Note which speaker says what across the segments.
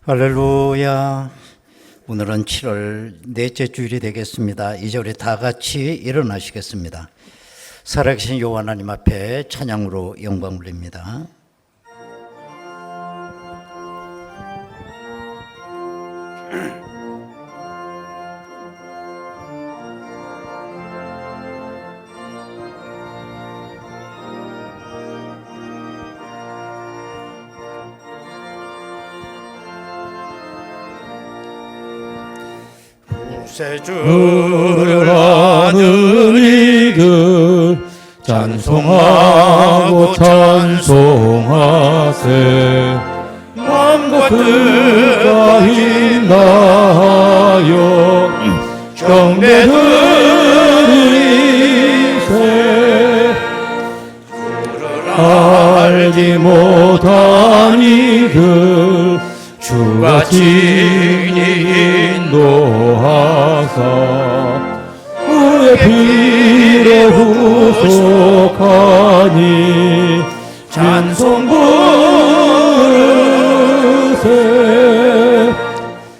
Speaker 1: 할렐루야. 오늘은 7월 넷째 주일이 되겠습니다. 이제 우리 다 같이 일어나시겠습니다. 살아계신 여호와 하나님 앞에 찬양으로 영광 올립니다.
Speaker 2: 구세주를 아는 이들 찬송하고 찬송하세. 마음과 뜻과 힘다하여 경배 드리세. 주를 알지 못한 이들 주가 친히 인도하사 그의 피로 구속하니 찬송 부르세.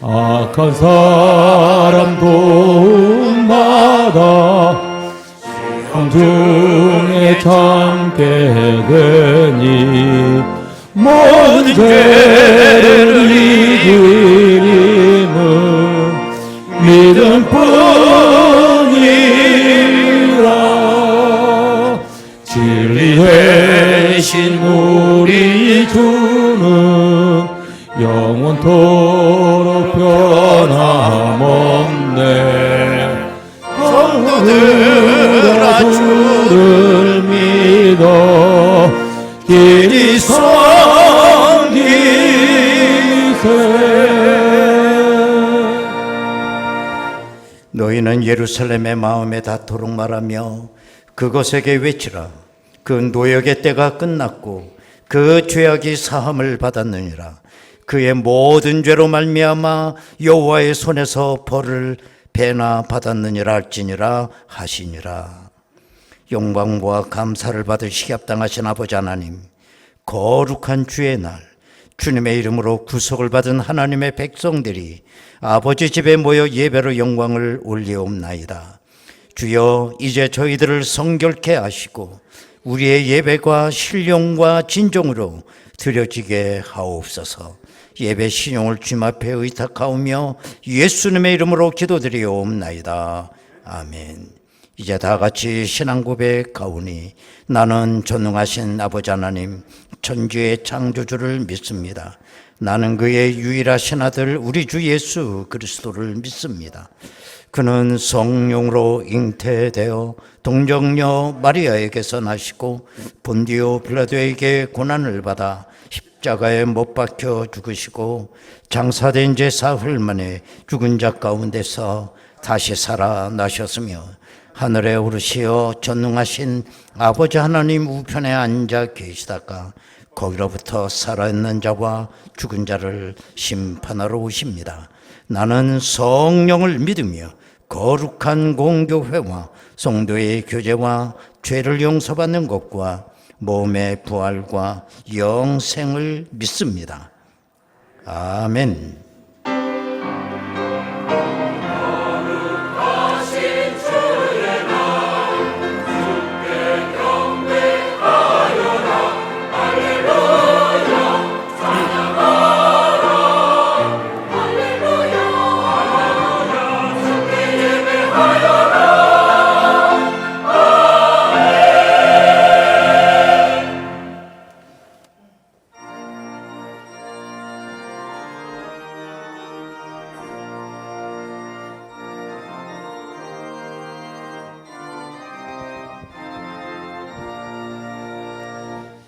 Speaker 2: 악한 사람 도움받아 시험 중에 참게 되니 모든 죄를 이기림은 믿음뿐이라. 진리의 신 우리 주는 영원토록 변함없네. 성도들아 주를 믿어 길이
Speaker 1: 너희는 예루살렘의 마음에 닿도록 말하며 그것에게 외치라. 그 노역의 때가 끝났고 그 죄악이 사함을 받았느니라. 그의 모든 죄로 말미암아 여호와의 손에서 벌을 배나 받았느니라 할지니라 하시니라. 영광과 감사를 받으시기 합당하신 아버지 하나님, 거룩한 주의 날 주님의 이름으로 구속을 받은 하나님의 백성들이 아버지 집에 모여 예배로 영광을 올리옵나이다. 주여, 이제 저희들을 성결케 하시고 우리의 예배가 신령과 진정으로 드려지게 하옵소서. 예배 신용을 주님 앞에 의탁하오며 예수님의 이름으로 기도드리옵나이다. 아멘. 이제 다 같이 신앙 고백하오니 나는 전능하신 아버지 하나님 천지의 창조주를 믿습니다. 나는 그의 유일하신 아들 우리 주 예수 그리스도를 믿습니다. 그는 성령으로 잉태되어 동정녀 마리아에게서 나시고 본디오 빌라도에게 고난을 받아 십자가에 못 박혀 죽으시고 장사된 지 사흘 만에 죽은 자 가운데서 다시 살아나셨으며 하늘에 오르시어 전능하신 아버지 하나님 우편에 앉아 계시다가 거기로부터 살아있는 자와 죽은 자를 심판하러 오십니다. 나는 성령을 믿으며 거룩한 공교회와 성도의 교제와 죄를 용서받는 것과 몸의 부활과 영생을 믿습니다. 아멘.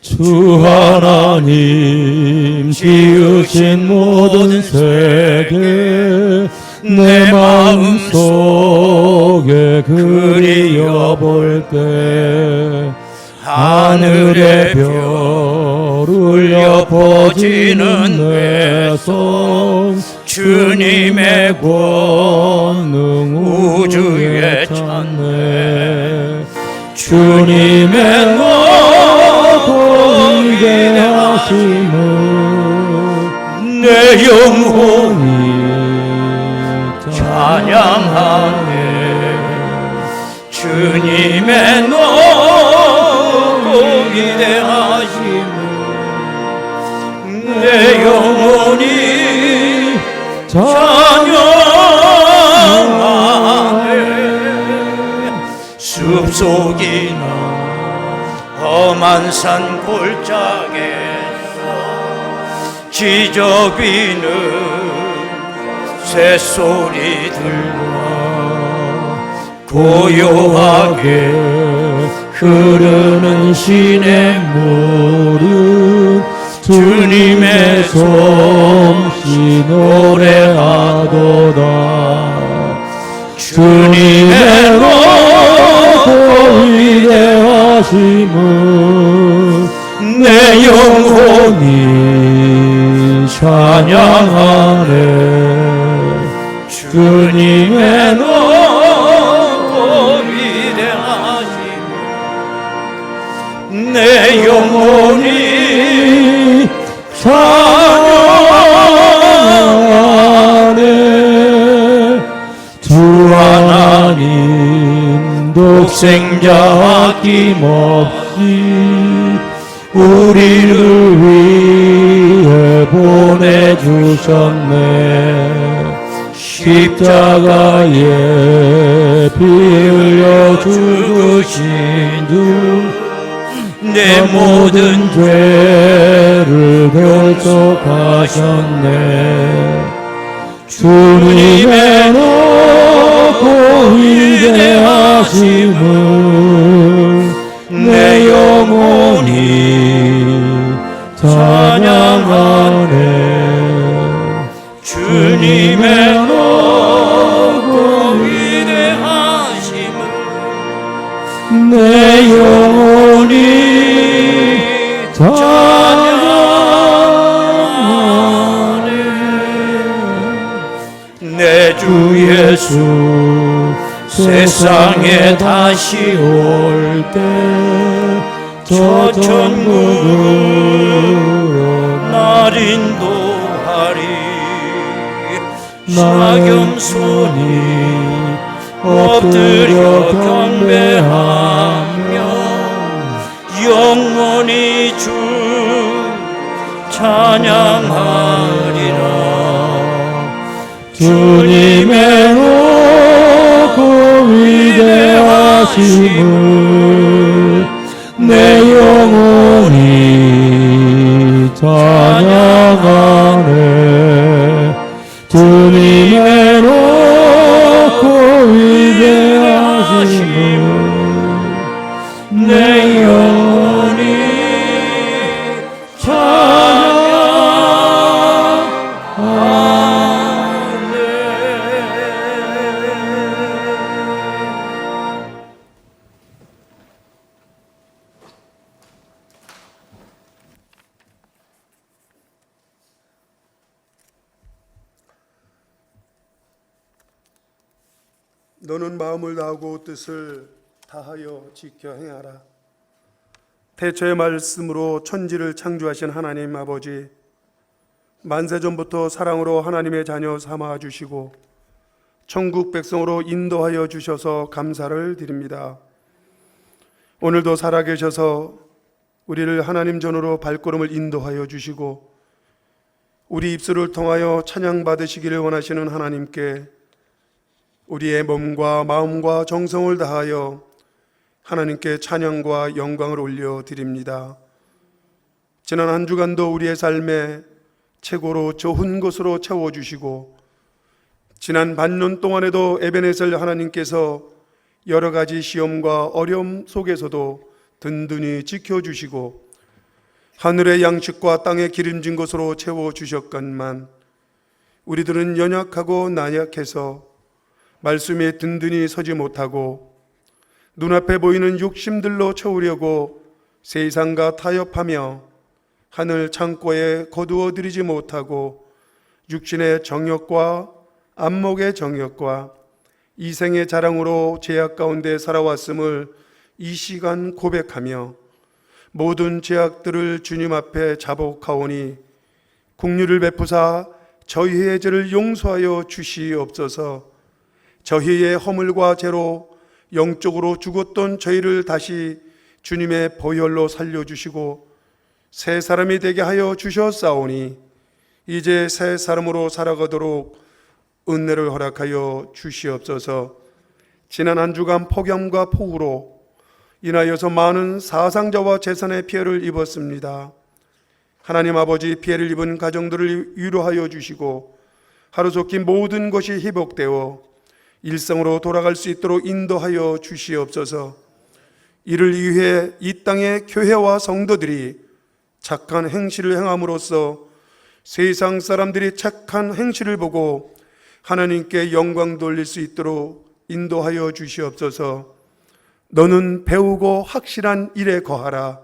Speaker 2: 주 하나님 지으신 모든 세계 내 마음속에 그리어볼 때 하늘의 별 울려 퍼지는 내 손 주님의 권능 우주에 찾네. 주님의 보이게 하심은 내
Speaker 1: 영혼이
Speaker 2: 찬양하네.
Speaker 1: 주님의 높고 위대하심을 내 영혼이 찬양하네. 숲속이나 험한 산 골짜기에서 지저귀는 새소리들과 고요하게 흐르는 시냇물은 주님의 솜씨 노래하도다. 주님의 높고 위대하심을 내 영혼이 찬양하네. 주님의 높고 위대하심을 내 영혼이 찬양하네. 주 하나님 독생자 아낌없이 우리를 위해 보내주셨네. 십자가에 피 흘려 죽으신 주 내 모든 죄를 결속하셨네. 주님의 높고 위대하심을 내 영혼이 찬양하네. 주님의 높고 위대하심을 내 영혼이 찬양하네. 내 주 예수 세상에 다시 올 때 저 천국으로 날 인도하리. 나겸손이 엎드려 경배하며 영원히 주 찬양하리라. 주님의 높고 위대하심을 내 영혼이 찬양하네. 주님의 높고 위대하심을 내 영혼이
Speaker 3: 너는 마음을 다하고 뜻을 다하여 지켜 행하라. 태초의 말씀으로 천지를 창조하신 하나님 아버지, 만세전부터 사랑으로 하나님의 자녀 삼아 주시고 천국 백성으로 인도하여 주셔서 감사를 드립니다. 오늘도 살아계셔서 우리를 하나님 전으로 발걸음을 인도하여 주시고 우리 입술을 통하여 찬양받으시기를 원하시는 하나님께 우리의 몸과 마음과 정성을 다하여 하나님께 찬양과 영광을 올려드립니다. 지난 한 주간도 우리의 삶에 최고로 좋은 것으로 채워주시고 지난 반년 동안에도 에베네셀 하나님께서 여러 가지 시험과 어려움 속에서도 든든히 지켜주시고 하늘의 양식과 땅의 기름진 것으로 채워주셨건만 우리들은 연약하고 나약해서 말씀에 든든히 서지 못하고 눈앞에 보이는 욕심들로 채우려고 세상과 타협하며 하늘 창고에 거두어들이지 못하고 육신의 정욕과 안목의 정욕과 이생의 자랑으로 죄악 가운데 살아왔음을 이 시간 고백하며 모든 죄악들을 주님 앞에 자복하오니 긍휼을 베푸사 저희의 죄를 용서하여 주시옵소서. 저희의 허물과 죄로 영적으로 죽었던 저희를 다시 주님의 보혈로 살려주시고 새 사람이 되게 하여 주셨사오니 이제 새 사람으로 살아가도록 은혜를 허락하여 주시옵소서. 지난 한 주간 폭염과 폭우로 인하여서 많은 사상자와 재산의 피해를 입었습니다. 하나님 아버지, 피해를 입은 가정들을 위로하여 주시고 하루속히 모든 것이 회복되어 일상으로 돌아갈 수 있도록 인도하여 주시옵소서. 이를 위해 이 땅의 교회와 성도들이 착한 행실을 행함으로써 세상 사람들이 착한 행실을 보고 하나님께 영광 돌릴 수 있도록 인도하여 주시옵소서. 너는 배우고 확실한 일에 거하라.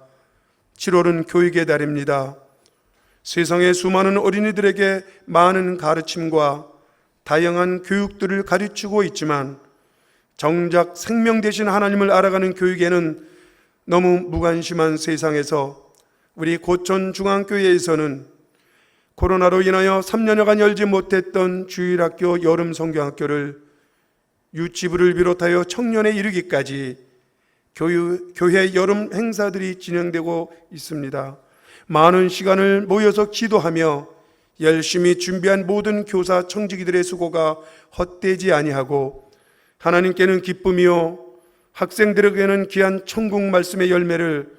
Speaker 3: 7월은 교육의 달입니다. 세상의 수많은 어린이들에게 많은 가르침과 다양한 교육들을 가르치고 있지만 정작 생명 되신 하나님을 알아가는 교육에는 너무 무관심한 세상에서 우리 고천 중앙교회에서는 코로나로 인하여 3년여간 열지 못했던 주일학교 여름 성경학교를 유치부를 비롯하여 청년에 이르기까지 교회 여름 행사들이 진행되고 있습니다. 많은 시간을 모여서 기도하며 열심히 준비한 모든 교사 청지기들의 수고가 헛되지 아니하고 하나님께는 기쁨이요 학생들에게는 귀한 천국 말씀의 열매를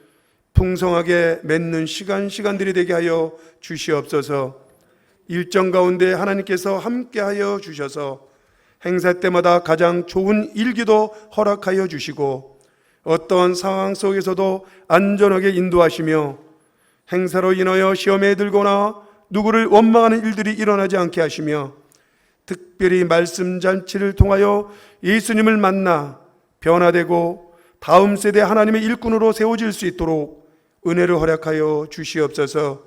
Speaker 3: 풍성하게 맺는 시간들이 되게 하여 주시옵소서. 일정 가운데 하나님께서 함께하여 주셔서 행사 때마다 가장 좋은 일기도 허락하여 주시고 어떠한 상황 속에서도 안전하게 인도하시며 행사로 인하여 시험에 들거나 누구를 원망하는 일들이 일어나지 않게 하시며 특별히 말씀 잔치를 통하여 예수님을 만나 변화되고 다음 세대 하나님의 일꾼으로 세워질 수 있도록 은혜를 허락하여 주시옵소서.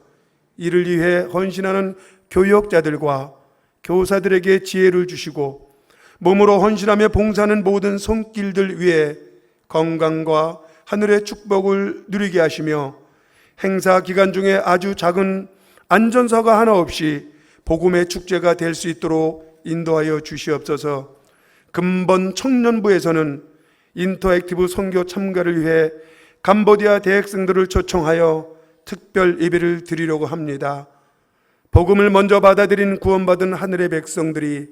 Speaker 3: 이를 위해 헌신하는 교역자들과 교사들에게 지혜를 주시고 몸으로 헌신하며 봉사하는 모든 손길들 위해 건강과 하늘의 축복을 누리게 하시며 행사 기간 중에 아주 작은 안전사가 하나 없이 복음의 축제가 될 수 있도록 인도하여 주시옵소서. 근본 청년부에서는 인터액티브 선교 참가를 위해 캄보디아 대학생들을 초청하여 특별 예배를 드리려고 합니다. 복음을 먼저 받아들인 구원받은 하늘의 백성들이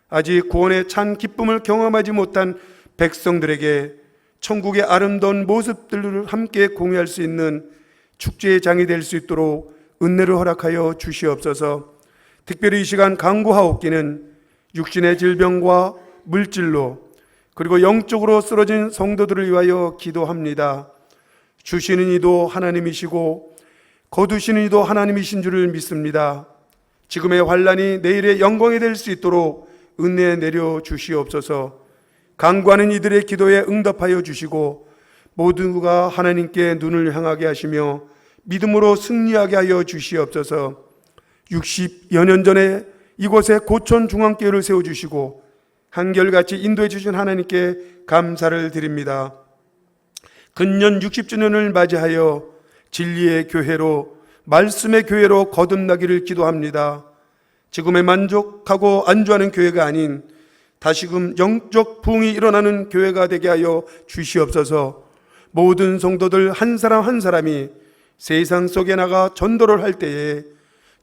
Speaker 3: 아직 구원의 찬 기쁨을 경험하지 못한 백성들에게 천국의 아름다운 모습들을 함께 공유할 수 있는 축제의 장이 될 수 있도록 은혜를 허락하여 주시옵소서. 특별히 이 시간 간구하옵기는 육신의 질병과 물질로 그리고 영적으로 쓰러진 성도들을 위하여 기도합니다. 주시는 이도 하나님이시고 거두시는 이도 하나님이신 줄을 믿습니다. 지금의 환난이 내일의 영광이 될 수 있도록 은혜 내려 주시옵소서. 간구하는 이들의 기도에 응답하여 주시고 모두가 하나님께 눈을 향하게 하시며 믿음으로 승리하게 하여 주시옵소서. 60여 년 전에 이곳에 고천 중앙교회를 세워주시고 한결같이 인도해 주신 하나님께 감사를 드립니다. 근년 60주년을 맞이하여 진리의 교회로 말씀의 교회로 거듭나기를 기도합니다. 지금에 만족하고 안주하는 교회가 아닌 다시금 영적 부흥이 일어나는 교회가 되게 하여 주시옵소서. 모든 성도들 한 사람 한 사람이 세상 속에 나가 전도를 할 때에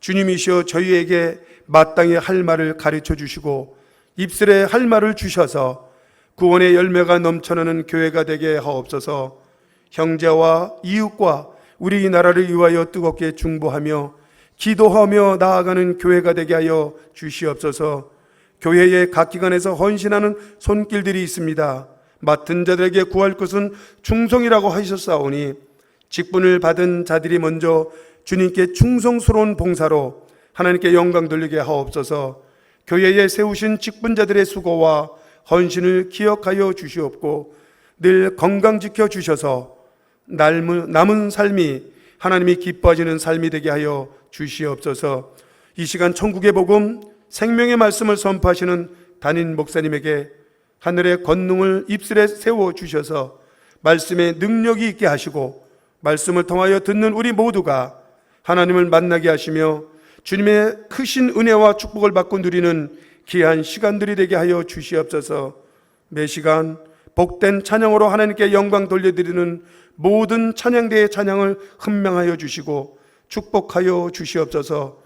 Speaker 3: 주님이시여 저희에게 마땅히 할 말을 가르쳐 주시고 입술에 할 말을 주셔서 구원의 열매가 넘쳐나는 교회가 되게 하옵소서. 형제와 이웃과 우리나라를 위하여 뜨겁게 중보하며 기도하며 나아가는 교회가 되게 하여 주시옵소서. 교회의 각 기관에서 헌신하는 손길들이 있습니다. 맡은 자들에게 구할 것은 충성이라고 하셨사오니 직분을 받은 자들이 먼저 주님께 충성스러운 봉사로 하나님께 영광 돌리게 하옵소서. 교회에 세우신 직분자들의 수고와 헌신을 기억하여 주시옵고 늘 건강 지켜주셔서 남은 삶이 하나님이 기뻐하시는 삶이 되게 하여 주시옵소서. 이 시간 천국의 복음 생명의 말씀을 선포하시는 담임 목사님에게 하늘의 권능을 입술에 세워주셔서 말씀의 능력이 있게 하시고 말씀을 통하여 듣는 우리 모두가 하나님을 만나게 하시며 주님의 크신 은혜와 축복을 받고 누리는 귀한 시간들이 되게 하여 주시옵소서. 매 시간 복된 찬양으로 하나님께 영광 돌려드리는 모든 찬양대의 찬양을 헌명하여 주시고 축복하여 주시옵소서.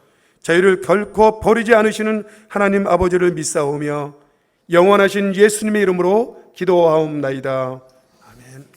Speaker 3: 저희를 결코 버리지 않으시는 하나님 아버지를 믿사오며 영원하신 예수님의 이름으로 기도하옵나이다. 아멘.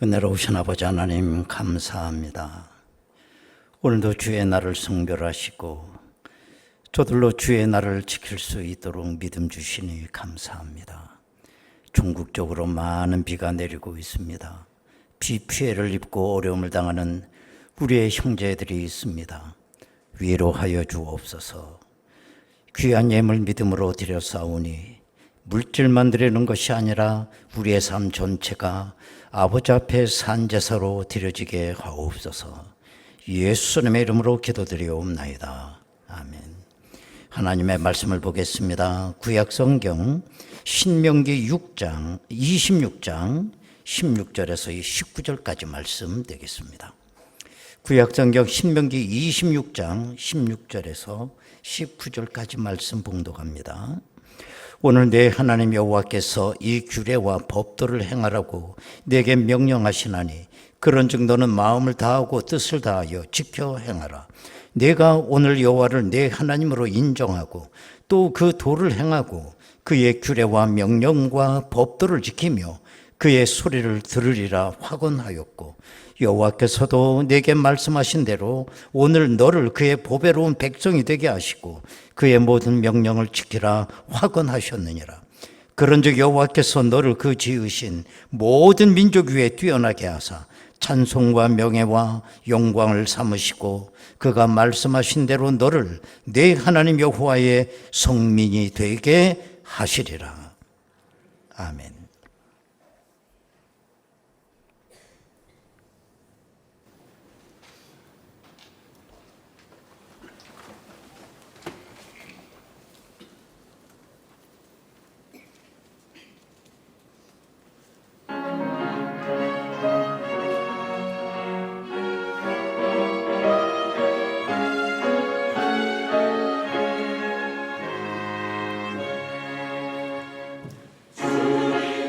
Speaker 1: 은혜로우신 아버지 하나님 감사합니다. 오늘도 주의 날을 성별하시고 저들로 주의 날을 지킬 수 있도록 믿음 주시니 감사합니다. 전국적으로 많은 비가 내리고 있습니다. 비 피해를 입고 어려움을 당하는 우리의 형제들이 있습니다. 위로하여 주옵소서. 귀한 예물 믿음으로 드렸사오니 물질만 드리는 것이 아니라 우리의 삶 전체가 아버지 앞에 산제사로 드려지게 하옵소서. 예수님의 이름으로 기도드리옵나이다. 아멘. 하나님의 말씀을 보겠습니다. 구약성경 신명기 6장 26장 16절에서 19절까지 말씀 되겠습니다. 구약성경 신명기 26장 16절에서 19절까지 말씀 봉독합니다. 오늘 내 하나님 여호와께서 이 규례와 법도를 행하라고 내게 명령하시나니 그런즉 너는 마음을 다하고 뜻을 다하여 지켜 행하라. 내가 오늘 여호와를 내 하나님으로 인정하고 또 그 도를 행하고 그의 규례와 명령과 법도를 지키며 그의 소리를 들으리라 확언하였고 여호와께서도 내게 말씀하신 대로 오늘 너를 그의 보배로운 백성이 되게 하시고 그의 모든 명령을 지키라 확언하셨느니라. 그런즉 여호와께서 너를 그 지으신 모든 민족 위에 뛰어나게 하사 찬송과 명예와 영광을 삼으시고 그가 말씀하신 대로 너를 내 하나님 여호와의 성민이 되게 하시리라. 아멘.
Speaker 2: 주의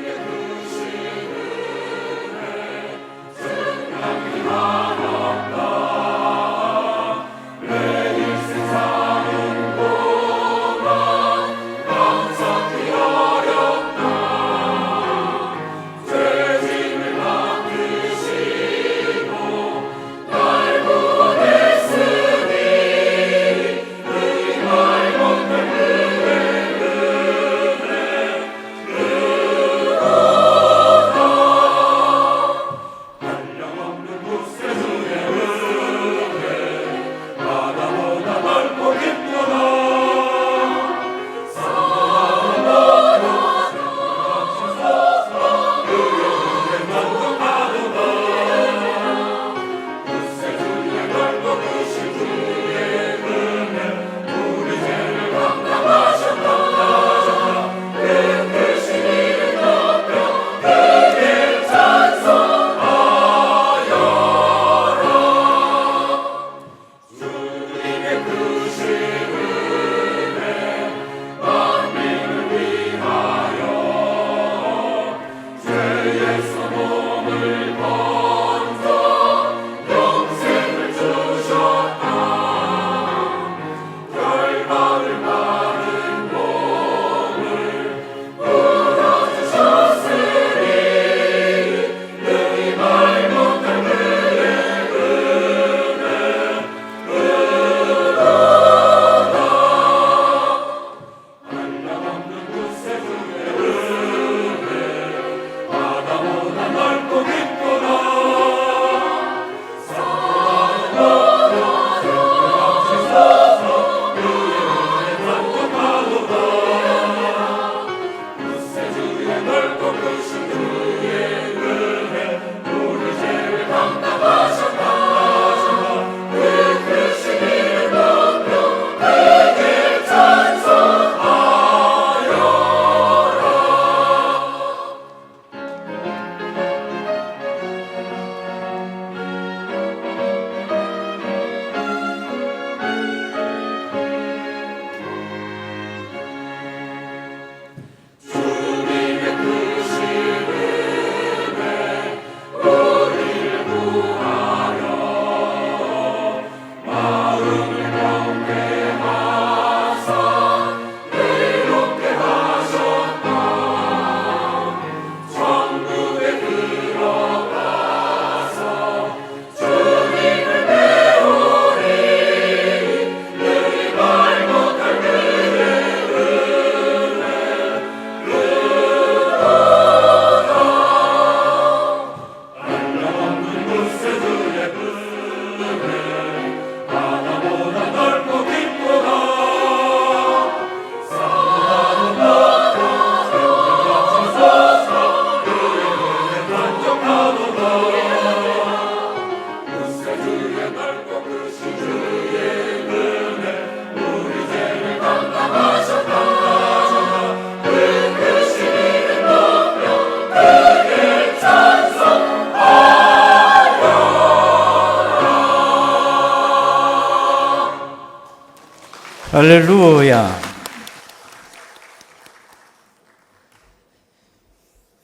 Speaker 1: 할렐루야.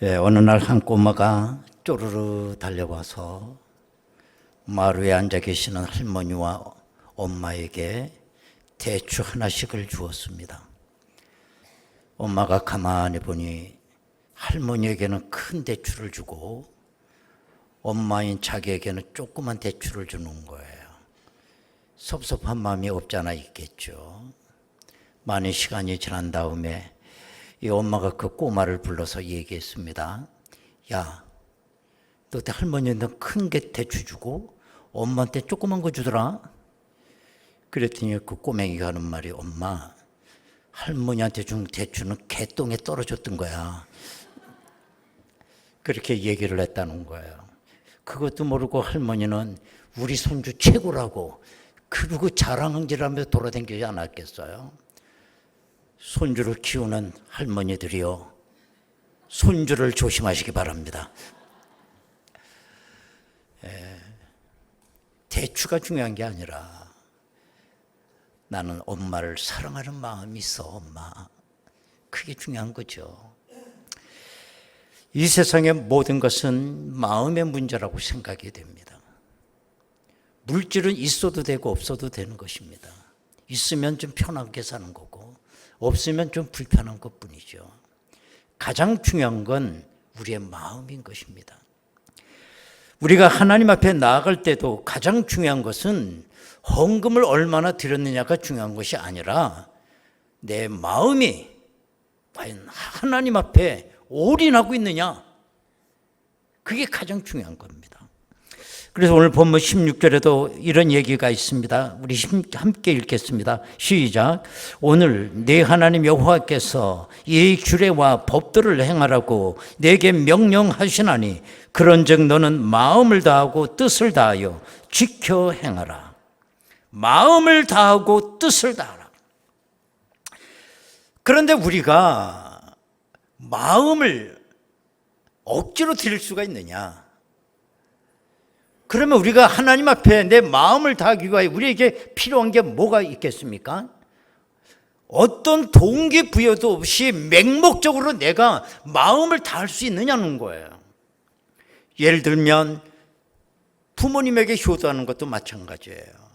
Speaker 1: 예, 어느 날 한 꼬마가 쪼르르 달려와서 마을 위에 앉아 계시는 할머니와 엄마에게 대추 하나씩을 주었습니다. 엄마가 가만히 보니 할머니에게는 큰 대추를 주고 엄마인 자기에게는 조그만 대추를 주는 거예요. 섭섭한 마음이 없지 않아 있겠죠. 많은 시간이 지난 다음에 이 엄마가 그 꼬마를 불러서 얘기했습니다. 야, 너 할머니한테 큰 게 대추 주고 엄마한테 조그만 거 주더라. 그랬더니 그 꼬맹이가 하는 말이, 엄마, 할머니한테 준 대추는 개똥에 떨어졌던 거야. 그렇게 얘기를 했다는 거예요. 그것도 모르고 할머니는 우리 손주 최고라고 그러고 자랑질하면서 돌아다니지 않았겠어요? 손주를 키우는 할머니들이요, 손주를 조심하시기 바랍니다. 대추가 중요한 게 아니라 나는 엄마를 사랑하는 마음이 있어, 엄마. 그게 중요한 거죠. 이 세상의 모든 것은 마음의 문제라고 생각이 됩니다. 물질은 있어도 되고 없어도 되는 것입니다. 있으면 좀 편하게 사는 거고 없으면 좀 불편한 것뿐이죠. 가장 중요한 건 우리의 마음인 것입니다. 우리가 하나님 앞에 나아갈 때도 가장 중요한 것은 헌금을 얼마나 드렸느냐가 중요한 것이 아니라 내 마음이 과연 하나님 앞에 올인하고 있느냐, 그게 가장 중요한 겁니다. 그래서 오늘 본문 16절에도 이런 얘기가 있습니다. 우리 함께 읽겠습니다. 시작. 오늘 네 하나님 여호와께서 이 규례와 법들을 행하라고 내게 명령하시나니 그런즉 너는 마음을 다하고 뜻을 다하여 지켜 행하라. 마음을 다하고 뜻을 다하라. 그런데 우리가 마음을 억지로 드릴 수가 있느냐? 그러면 우리가 하나님 앞에 내 마음을 다하기 위하여 우리에게 필요한 게 뭐가 있겠습니까? 어떤 동기부여도 없이 맹목적으로 내가 마음을 다할 수 있느냐는 거예요. 예를 들면 부모님에게 효도하는 것도 마찬가지예요.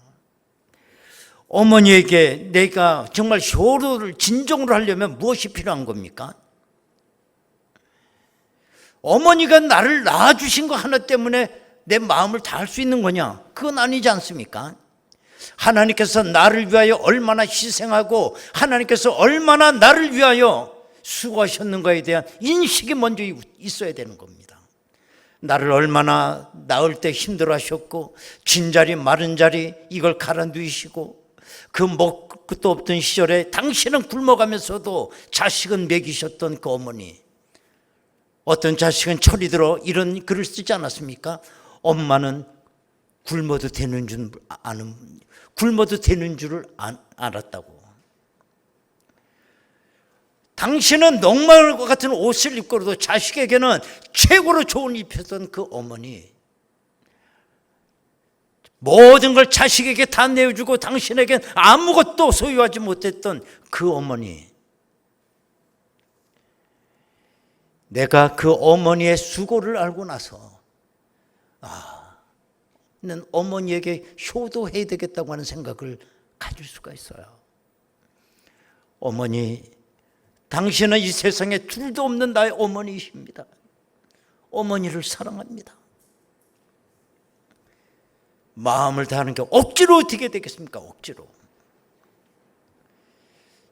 Speaker 1: 어머니에게 내가 정말 효도를 진정으로 하려면 무엇이 필요한 겁니까? 어머니가 나를 낳아주신 거 하나 때문에 내 마음을 다할 수 있는 거냐? 그건 아니지 않습니까? 하나님께서 나를 위하여 얼마나 희생하고 하나님께서 얼마나 나를 위하여 수고하셨는가에 대한 인식이 먼저 있어야 되는 겁니다. 나를 얼마나 낳을 때 힘들어하셨고 진자리 마른 자리 이걸 갈아 누이시고 그 먹것도 없던 시절에 당신은 굶어가면서도 자식은 먹이셨던 그 어머니, 어떤 자식은 철이 들어 이런 글을 쓰지 않았습니까? 엄마는 굶어도 되는 줄을 알았다고. 당신은 녹말과 같은 옷을 입고도 자식에게는 최고로 좋은 입혔던 그 어머니, 모든 걸 자식에게 다 내어주고 당신에겐 아무것도 소유하지 못했던 그 어머니, 내가 그 어머니의 수고를 알고 나서 는 어머니에게 효도해야 되겠다고 하는 생각을 가질 수가 있어요. 어머니, 당신은 이 세상에 둘도 없는 나의 어머니이십니다. 어머니를 사랑합니다. 마음을 다하는 게 억지로 어떻게 되겠습니까? 억지로.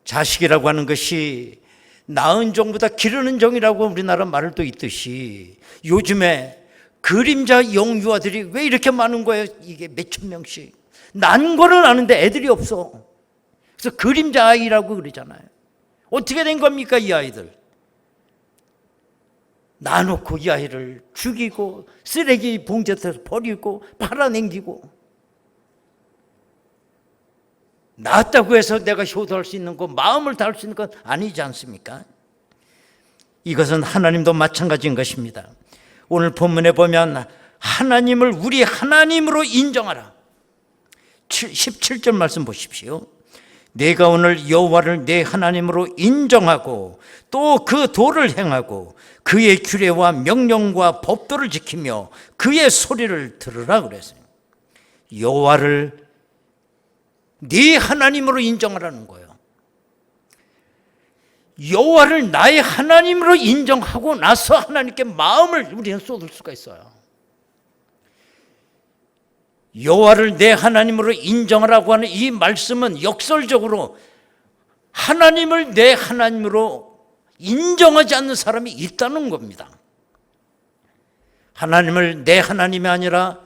Speaker 1: 자식이라고 하는 것이 낳은 종보다 기르는 종이라고 우리나라 말을 또 있듯이 요즘에 그림자 영유아들이 왜 이렇게 많은 거예요? 이게 몇천 명씩. 난 거는 아는데 애들이 없어. 그래서 그림자 아이라고 그러잖아요. 어떻게 된 겁니까, 이 아이들? 놔놓고 이 아이를 죽이고 쓰레기 봉지에서 버리고 팔아넘기고, 낳았다고 해서 내가 효도할 수 있는 거, 마음을 다할 수 있는 건 아니지 않습니까? 이것은 하나님도 마찬가지인 것입니다. 오늘 본문에 보면 하나님을 우리 하나님으로 인정하라. 17절 말씀 보십시오. 내가 오늘 여호와를 내 하나님으로 인정하고 또 그 도를 행하고 그의 규례와 명령과 법도를 지키며 그의 소리를 들으라 그랬어요. 여호와를 네 하나님으로 인정하라는 거예요. 여호와를 나의 하나님으로 인정하고 나서 하나님께 마음을 우리는 쏟을 수가 있어요. 여호와를 내 하나님으로 인정하라고 하는 이 말씀은 역설적으로 하나님을 내 하나님으로 인정하지 않는 사람이 있다는 겁니다. 하나님을 내 하나님이 아니라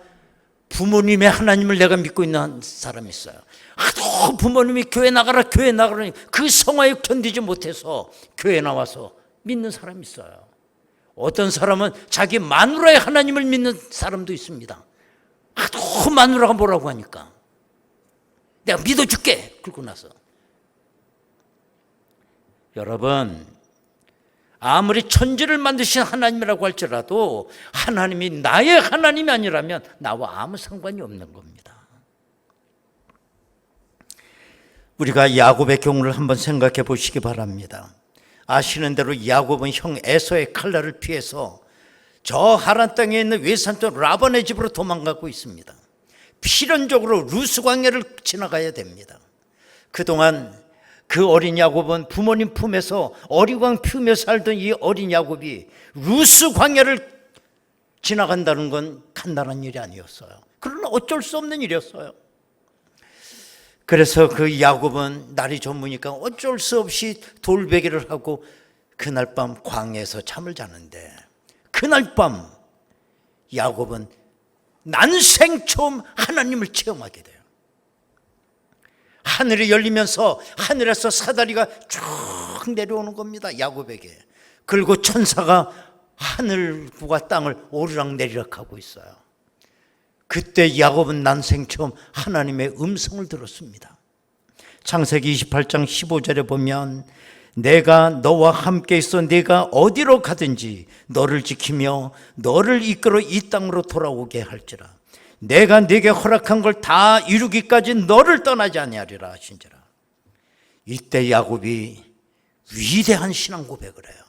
Speaker 1: 부모님의 하나님을 내가 믿고 있는 사람이 있어요. 하도 부모님이 교회 나가라 교회 나가라니 그 성화에 견디지 못해서 교회 나와서 믿는 사람이 있어요. 어떤 사람은 자기 마누라의 하나님을 믿는 사람도 있습니다. 하도 마누라가 뭐라고 하니까 내가 믿어줄게 그러고 나서. 여러분, 아무리 천지를 만드신 하나님이라고 할지라도 하나님이 나의 하나님이 아니라면 나와 아무 상관이 없는 겁니다. 우리가 야곱의 경우를 한번 생각해 보시기 바랍니다. 아시는 대로 야곱은 형 에서의 칼날을 피해서 저 하란 땅에 있는 외산촌 라반의 집으로 도망가고 있습니다. 필연적으로 루스 광야를 지나가야 됩니다. 그동안 그 어린 야곱은 부모님 품에서 어리광 피우며 살던 이 어린 야곱이 루스 광야를 지나간다는 건 간단한 일이 아니었어요. 그러나 어쩔 수 없는 일이었어요. 그래서 그 야곱은 날이 젊으니까 어쩔 수 없이 돌베개를 하고 그날 밤 광야에서 잠을 자는데, 그날 밤 야곱은 난생 처음 하나님을 체험하게 돼요. 하늘이 열리면서 하늘에서 사다리가 쭉 내려오는 겁니다, 야곱에게. 그리고 천사가 하늘과 땅을 오르락내리락 하고 있어요. 그때 야곱은 난생 처음 하나님의 음성을 들었습니다. 창세기 28장 15절에 보면 내가 너와 함께 있어 네가 어디로 가든지 너를 지키며 너를 이끌어 이 땅으로 돌아오게 할지라. 내가 네게 허락한 걸 다 이루기까지 너를 떠나지 아니하리라 하신지라. 이때 야곱이 위대한 신앙 고백을 해요.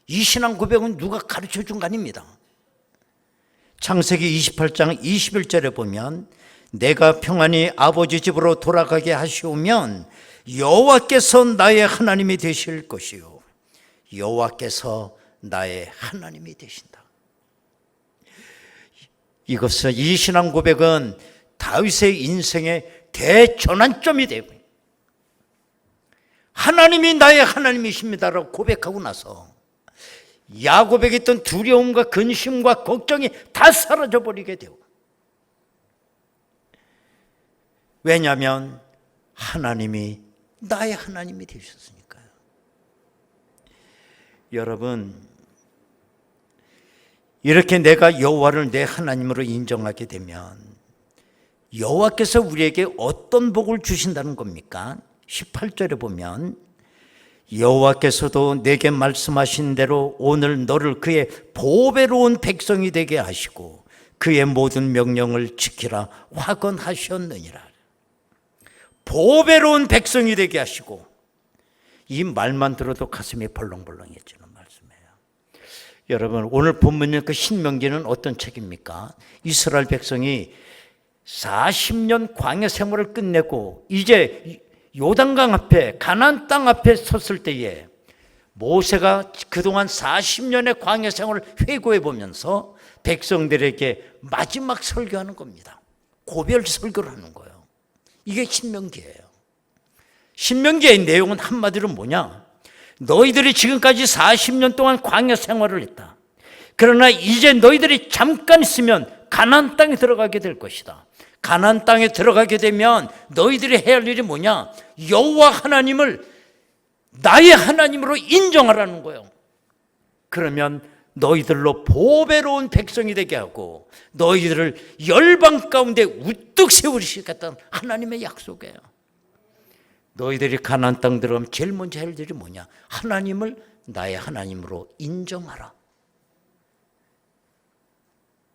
Speaker 1: 이 신앙 고백은 누가 가르쳐 준 거 아닙니다. 창세기 28장 21절에 보면 내가 평안히 아버지 집으로 돌아가게 하시오면 여호와께서 나의 하나님이 되실 것이요 여호와께서 나의 하나님이 되신다. 이것은, 이 신앙 고백은 다윗의 인생의 대전환점이 되고 하나님이 나의 하나님이십니다라고 고백하고 나서 야곱에게 있던 두려움과 근심과 걱정이 다 사라져버리게 되고, 왜냐하면 하나님이 나의 하나님이 되셨으니까요. 여러분, 이렇게 내가 여호와를 내 하나님으로 인정하게 되면 여호와께서 우리에게 어떤 복을 주신다는 겁니까? 18절에 보면 여호와께서도 내게 말씀하신 대로 오늘 너를 그의 보배로운 백성이 되게 하시고 그의 모든 명령을 지키라 화건하셨느니라. 보배로운 백성이 되게 하시고, 이 말만 들어도 가슴이 벌렁벌렁해지는 말씀이에요. 여러분, 오늘 본문의 그 신명기는 어떤 책입니까? 이스라엘 백성이 40년 광야 생활을 끝내고 이제 요단강 앞에 가나안 땅 앞에 섰을 때에 모세가 그동안 40년의 광야 생활을 회고해 보면서 백성들에게 마지막 설교하는 겁니다. 고별 설교를 하는 거예요. 이게 신명기예요. 신명기의 내용은 한마디로 뭐냐? 너희들이 지금까지 40년 동안 광야 생활을 했다. 그러나 이제 너희들이 잠깐 있으면 가나안 땅에 들어가게 될 것이다. 가나안 땅에 들어가게 되면 너희들이 해야 할 일이 뭐냐? 여호와 하나님을 나의 하나님으로 인정하라는 거예요. 그러면 너희들로 보배로운 백성이 되게 하고 너희들을 열방 가운데 우뚝 세우시겠다는 하나님의 약속이에요. 너희들이 가나안 땅 들어가면 제일 먼저 할 일이 뭐냐? 하나님을 나의 하나님으로 인정하라.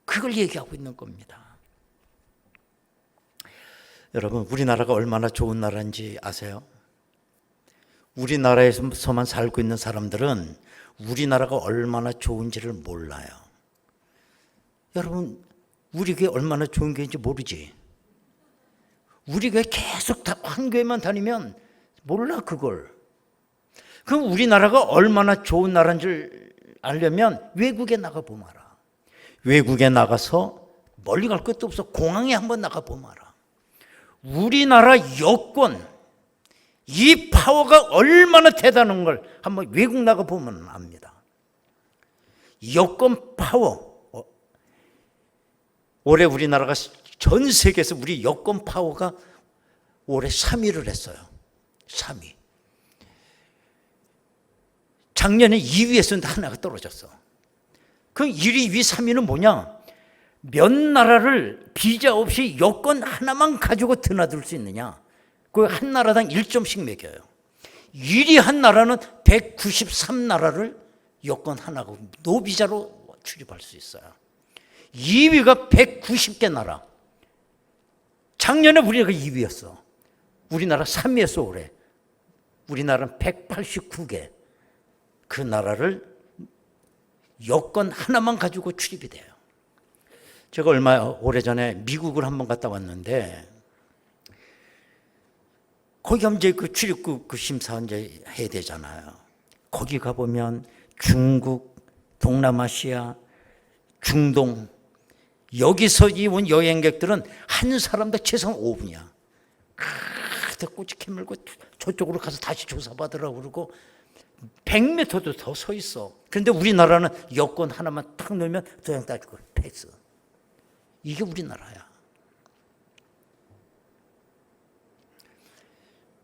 Speaker 1: 그걸 얘기하고 있는 겁니다. 여러분, 우리나라가 얼마나 좋은 나라인지 아세요? 우리나라에서만 살고 있는 사람들은 우리나라가 얼마나 좋은지를 몰라요. 여러분, 우리 교회 얼마나 좋은 교회인지 모르지? 우리 교회 계속 한 교회만 다니면 몰라 그걸. 그럼 우리나라가 얼마나 좋은 나라인 줄 알려면 외국에 나가보면 알아. 외국에 나가서 멀리 갈 것도 없어. 공항에 한번 나가보면 알아. 우리나라 여권, 이 파워가 얼마나 대단한 걸 한번 외국 나가보면 압니다. 여권 파워. 올해 우리나라가 전 세계에서 우리 여권 파워가 올해 3위를 했어요. 3위. 작년에 2위에서 하나가 떨어졌어. 그럼 1위, 2위, 3위는 뭐냐? 몇 나라를 비자 없이 여권 하나만 가지고 드나들 수 있느냐? 그 한 나라당 1점씩 매겨요. 1위 한 나라는 193나라를 여권 하나고 노비자로 출입할 수 있어요. 2위가 190개 나라. 작년에 우리나라가 2위였어. 우리나라 3위였어 올해. 우리나라는 189개. 그 나라를 여권 하나만 가지고 출입이 돼요. 제가 오래전에 미국을 한번 갔다 왔는데 거기 가면 이제 그 출입국 그 심사 이제 해야 되잖아요. 거기 가보면 중국, 동남아시아, 중동 여기서 온 여행객들은 한 사람당 최소한 5분이야. 꼬치 캐물고 저쪽으로 가서 다시 조사받으라고 그러고 100m도 더 서 있어. 그런데 우리나라는 여권 하나만 탁 넣으면 도장 따주고 패스. 이게 우리나라야.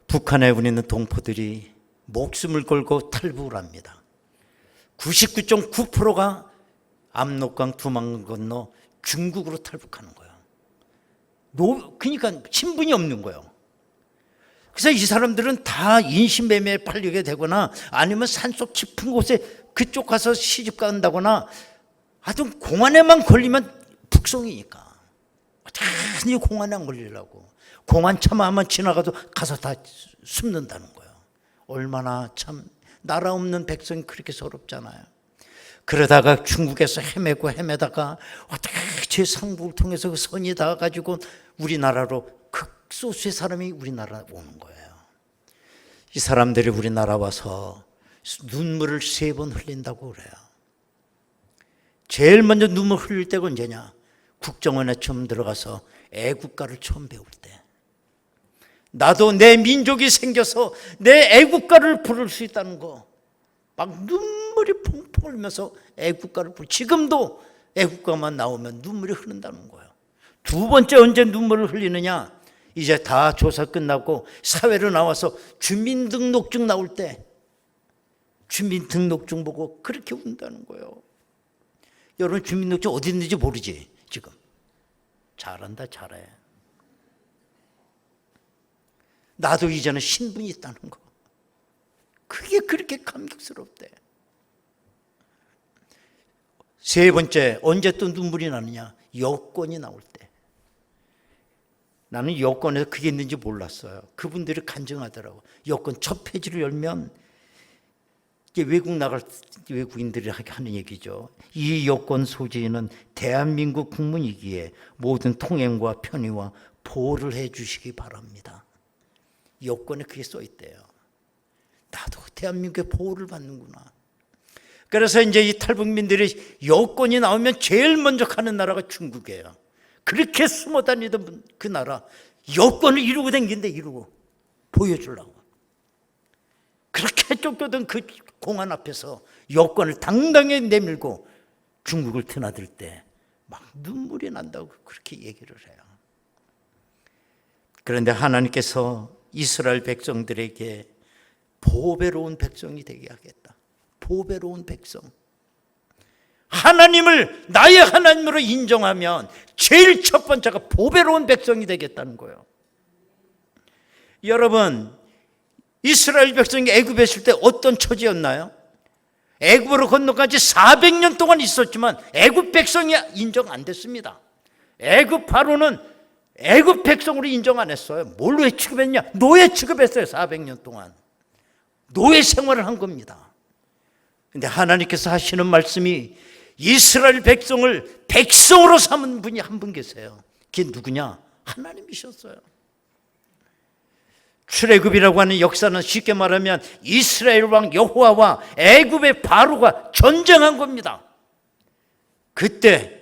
Speaker 1: 북한에 우리는 동포들이 목숨을 걸고 탈북을 합니다. 99.9%가 압록강 두만 건너 중국으로 탈북하는 거예요. 그러니까 신분이 없는 거예요. 그래서 이 사람들은 다 인신매매에 팔리게 되거나 아니면 산속 깊은 곳에 그쪽 가서 시집 간다거나 하여튼 공안에만 걸리면 북송이니까 완전히 공안에 안 걸리려고 공안 차만 한번 지나가도 가서 다 숨는다는 거예요. 얼마나 참 나라 없는 백성이 그렇게 서럽잖아요. 그러다가 중국에서 헤매다가 어떻게 제3국을 통해서 그 선이 닿아가지고 우리나라로 극소수의 사람이 우리나라 오는 거예요. 이 사람들이 우리나라 와서 눈물을 3번 흘린다고 그래요. 제일 먼저 눈물 흘릴 때가 언제냐? 국정원에 처음 들어가서 애국가를 처음 배울 때. 나도 내 민족이 생겨서 내 애국가를 부를 수 있다는 거. 막 눈물이 펑펑 흘면서 애국가를 지금도 애국가만 나오면 눈물이 흐른다는 거예요. 두 번째 언제 눈물을 흘리느냐? 이제 다 조사 끝나고 사회로 나와서 주민등록증 나올 때 주민등록증 보고 그렇게 운다는 거예요. 여러분 주민등록증 어디 있는지 모르지 지금. 잘한다 잘해. 나도 이제는 신분이 있다는 거. 그게 그렇게 감격스럽대. 세 번째, 언제 또 눈물이 나느냐? 여권이 나올 때. 나는 여권에서 그게 있는지 몰랐어요. 그분들이 간증하더라고. 여권 첫 페이지를 열면 이게 외국 나갈 외국인들이 하는 얘기죠. 이 여권 소지인은 대한민국 국민이기에 모든 통행과 편의와 보호를 해 주시기 바랍니다. 여권에 그게 써 있대요. 나도 대한민국의 보호를 받는구나. 그래서 이제 이 탈북민들이 여권이 나오면 제일 먼저 가는 나라가 중국이에요. 그렇게 숨어 다니던 그 나라 여권을 이루고 다니는데 이루고 보여주려고. 그렇게 쫓겨든 그 공안 앞에서 여권을 당당히 내밀고 중국을 드나들 때 막 눈물이 난다고 그렇게 얘기를 해요. 그런데 하나님께서 이스라엘 백성들에게 보배로운 백성이 되게 하겠다. 보배로운 백성. 하나님을 나의 하나님으로 인정하면 제일 첫 번째가 보배로운 백성이 되겠다는 거예요. 여러분, 이스라엘 백성이 애굽에 있을 때 어떤 처지였나요? 애굽으로 건너까지 400년 동안 있었지만 애굽 백성이 인정 안 됐습니다. 애굽 바로는 애굽 백성으로 인정 안 했어요. 뭘로 취급했냐? 노예 취급했어요. 400년 동안 노예 생활을 한 겁니다. 그런데 하나님께서 하시는 말씀이 이스라엘 백성을 백성으로 삼은 분이 한 분 계세요. 그게 누구냐? 하나님이셨어요. 출애굽이라고 하는 역사는 쉽게 말하면 이스라엘 왕 여호와와 애굽의 바로가 전쟁한 겁니다. 그때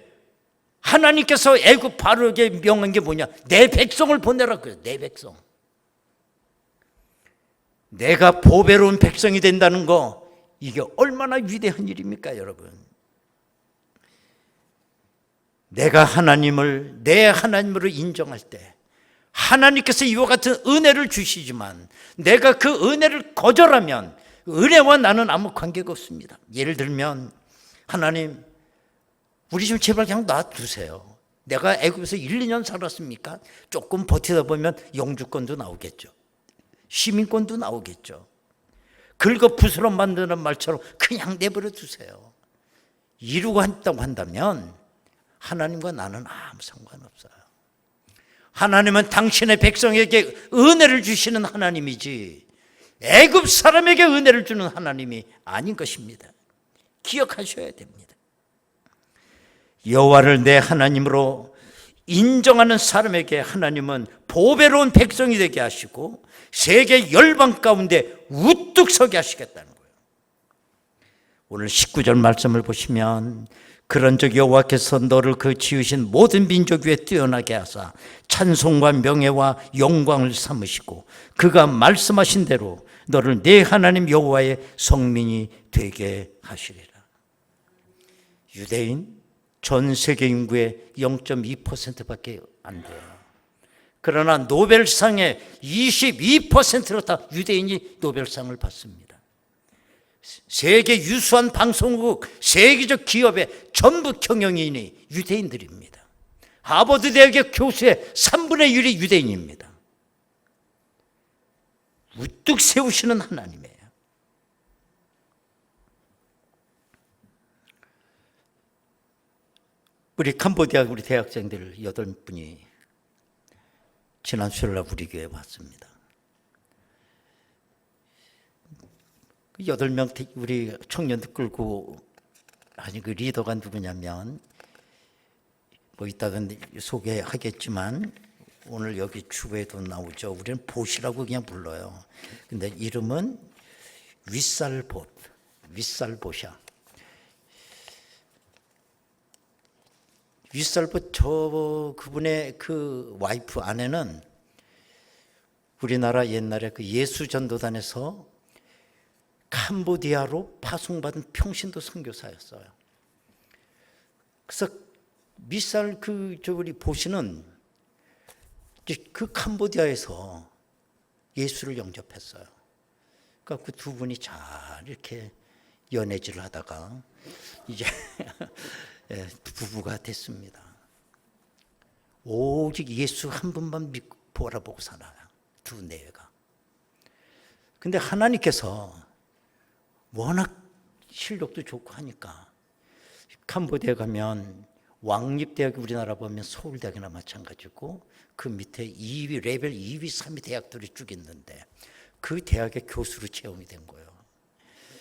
Speaker 1: 하나님께서 애굽 바로에게 명한 게 뭐냐? 내 백성을 보내라 그래요. 내 백성. 내가 보배로운 백성이 된다는 거, 이게 얼마나 위대한 일입니까, 여러분? 내가 하나님을 내 하나님으로 인정할 때 하나님께서 이와 같은 은혜를 주시지만 내가 그 은혜를 거절하면 은혜와 나는 아무 관계가 없습니다. 예를 들면, 하나님, 우리 좀 제발 그냥 놔두세요. 내가 애굽에서 1, 2년 살았습니까? 조금 버티다 보면 영주권도 나오겠죠. 시민권도 나오겠죠. 긁어 부스럼 만드는 말처럼 그냥 내버려 두세요. 이루고 한다고 한다면 하나님과 나는 아무 상관없어요. 하나님은 당신의 백성에게 은혜를 주시는 하나님이지 애굽 사람에게 은혜를 주는 하나님이 아닌 것입니다. 기억하셔야 됩니다. 여호와를 내 하나님으로 인정하는 사람에게 하나님은 보배로운 백성이 되게 하시고 세계 열방 가운데 우뚝 서게 하시겠다는 거예요. 오늘 19절 말씀을 보시면, 그런즉 여호와께서 너를 그 지으신 모든 민족 위에 뛰어나게 하사 찬송과 명예와 영광을 삼으시고 그가 말씀하신 대로 너를 내 하나님 여호와의 성민이 되게 하시리라. 유대인 전 세계 인구의 0.2%밖에 안 돼요. 그러나 노벨상의 22%로 다 유대인이 노벨상을 받습니다. 세계 유수한 방송국, 세계적 기업의 전부 경영인이 유대인들입니다. 하버드 대학의 교수의 3분의 1이 유대인입니다. 우뚝 세우시는 하나님이에요. 우리 캄보디아 우리 대학생들 8분이 지난 수요일날 우리 교회에 왔습니다. 8명 우리 청년들 끌고, 아니 그 리더가 누구냐면 뭐 이따가 소개하겠지만 오늘 여기 주부에도 나오죠. 우리는 보시라고 그냥 불러요. 근데 이름은 윗살보샤. 윗살보 그분의 그 와이프 아내는 우리나라 옛날에 그 예수전도단에서 캄보디아로 파송받은 평신도 선교사였어요. 그래서 윗살 우리 보시는 그 캄보디아에서 예수를 영접했어요. 그러니까 그 두 분이 잘 이렇게 연애질을 하다가 이제 부부가 됐습니다. 오직 예수 한 분만 믿고 바라보고 살아요, 두 내외가. 근데 하나님께서 워낙 실력도 좋고 하니까 캄보디아 가면 왕립대학이 우리나라 보면 서울대학이나 마찬가지고 그 밑에 2위, 레벨 2위, 3위 대학들이 쭉 있는데 그 대학의 교수로 채용이 된 거예요.